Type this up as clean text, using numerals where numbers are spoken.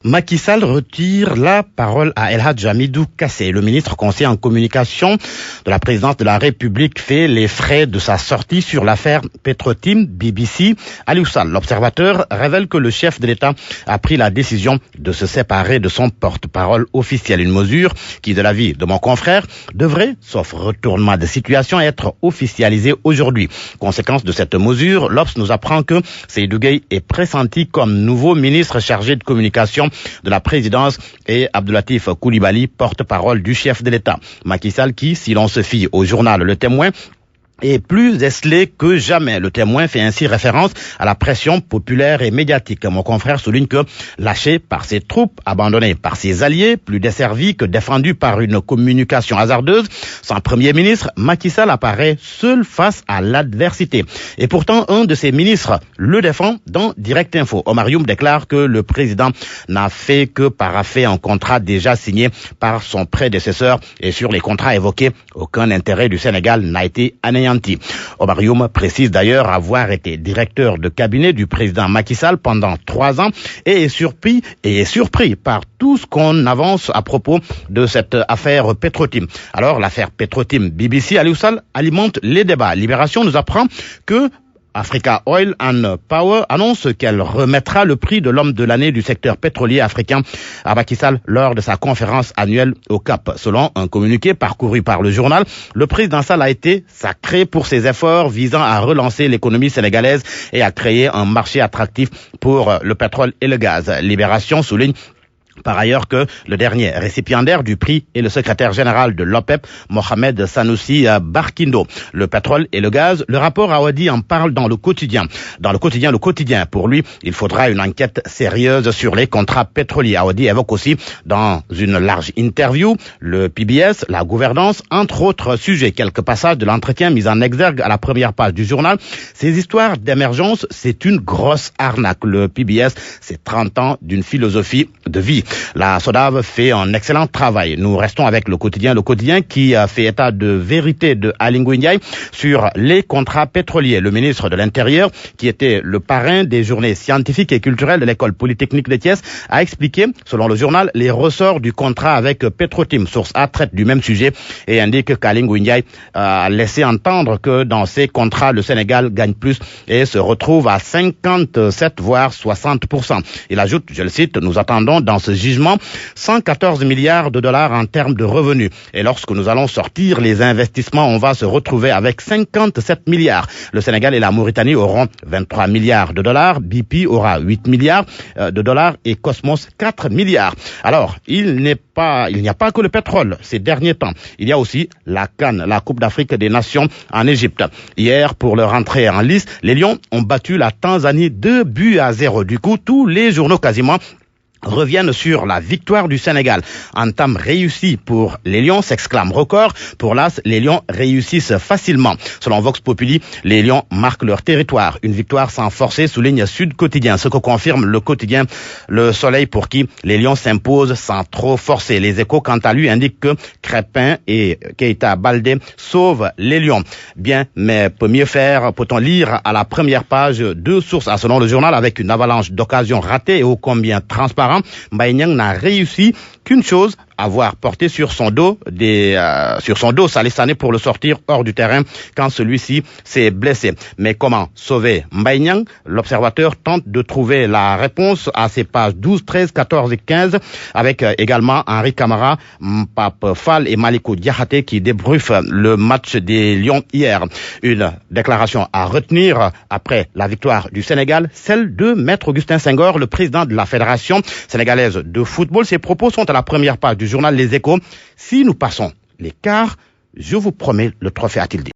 Macky Sall retire la parole à El Hadj Hamidou Kassé. Le ministre conseiller en communication de la présidence de la République fait les frais de sa sortie sur l'affaire Petrotim BBC. Aliou Sall, l'observateur, révèle que le chef de l'État a pris la décision de se séparer de son porte-parole officiel. Une mesure qui, de l'avis de mon confrère, devrait, sauf retournement de situation, être officialisée aujourd'hui. Conséquence de cette mesure, l'Obs nous apprend que Seydou Gueye est pressenti comme nouveau ministre chargé de communication de la présidence et Abdoulatif Coulibaly, porte-parole du chef de l'État. Macky Sall qui, si l'on se fie au journal Le Témoin, est plus esselé que jamais. Le Témoin fait ainsi référence à la pression populaire et médiatique. Mon confrère souligne que, lâché par ses troupes, abandonné par ses alliés, plus desservi que défendu par une communication hasardeuse, sans Premier ministre, Macky Sall apparaît seul face à l'adversité. Et pourtant, un de ses ministres le défend dans Direct Info. Omar Youm déclare que le président n'a fait que parapher un contrat déjà signé par son prédécesseur et sur les contrats évoqués, aucun intérêt du Sénégal n'a été anéanti. Omar Youm précise d'ailleurs avoir été directeur de cabinet du président Macky Sall pendant 3 ans et est surpris par tout ce qu'on avance à propos de cette affaire Petrotim. Alors, l'affaire Petrotim BBC, Aliou Sall alimente les débats. Libération nous apprend que Africa Oil and Power annonce qu'elle remettra le prix de l'homme de l'année du secteur pétrolier africain à Macky Sall lors de sa conférence annuelle au Cap. Selon un communiqué parcouru par le journal, le président Sall a été sacré pour ses efforts visant à relancer l'économie sénégalaise et à créer un marché attractif pour le pétrole et le gaz. Libération souligne par ailleurs que le dernier récipiendaire du prix est le secrétaire général de l'OPEP, Mohamed Sanoussi Barkindo. Le pétrole et le gaz, le rapport Awadi en parle dans le quotidien. Dans le quotidien, pour lui, il faudra une enquête sérieuse sur les contrats pétroliers. Awadi évoque aussi dans une large interview le PBS, la gouvernance, entre autres sujets. Quelques passages de l'entretien mis en exergue à la première page du journal. Ces histoires d'émergence, c'est une grosse arnaque. Le PBS, c'est 30 ans d'une philosophie de vie. La SODAV fait un excellent travail. Nous restons avec le quotidien qui a fait état de vérité de Aly Ngouille Ndiaye sur les contrats pétroliers. Le ministre de l'Intérieur, qui était le parrain des journées scientifiques et culturelles de l'école polytechnique de Thiès, a expliqué, selon le journal, les ressorts du contrat avec Petrotim. Source A traite du même sujet et indique qu'Aly Ngouille Ndiaye a laissé entendre que dans ces contrats, le Sénégal gagne plus et se retrouve à 57 voire 60%. Il ajoute, je le cite, nous attendons dans ce jugement 114 milliards de dollars en termes de revenus. Et lorsque nous allons sortir les investissements, on va se retrouver avec 57 milliards. Le Sénégal et la Mauritanie auront 23 milliards de dollars, BP aura 8 milliards de dollars et Cosmos 4 milliards. Alors, il n'y a pas que le pétrole ces derniers temps. Il y a aussi la CAN, la Coupe d'Afrique des Nations en Égypte. Hier, pour leur entrée en lice, les Lions ont battu la Tanzanie 2-0. Du coup, tous les journaux quasiment reviennent sur la victoire du Sénégal. Entame réussie pour les Lions, s'exclame Record. Pour l'As, les Lions réussissent facilement. Selon Vox Populi, les Lions marquent leur territoire. Une victoire sans forcer, souligne Sud Quotidien. Ce que confirme le quotidien Le Soleil, pour qui les Lions s'imposent sans trop forcer. Les Échos, quant à lui, indiquent que Crépin et Keita Baldé sauvent les Lions. Bien, mais peut mieux faire, peut-on lire à la première page 2 sources. Selon le journal, avec une avalanche d'occasions ratées et ô combien transparent, Mbaye Niang n'a réussi qu'une chose, avoir porté sur son dos Salih Sané pour le sortir hors du terrain quand celui-ci s'est blessé. Mais comment sauver Mbaye Niang? L'observateur tente de trouver la réponse à ces pages 12, 13, 14 et 15 avec également Henri Camara, Pape Fall et Malikou Diakhaté qui débriefent le match des Lions hier. Une déclaration à retenir après la victoire du Sénégal, celle de Maître Augustin Senghor, le président de la Fédération sénégalaise de football. Ses propos sont à la première page du journal Les Échos. Si nous passons les quarts, je vous promets le trophée, a-t-il dit.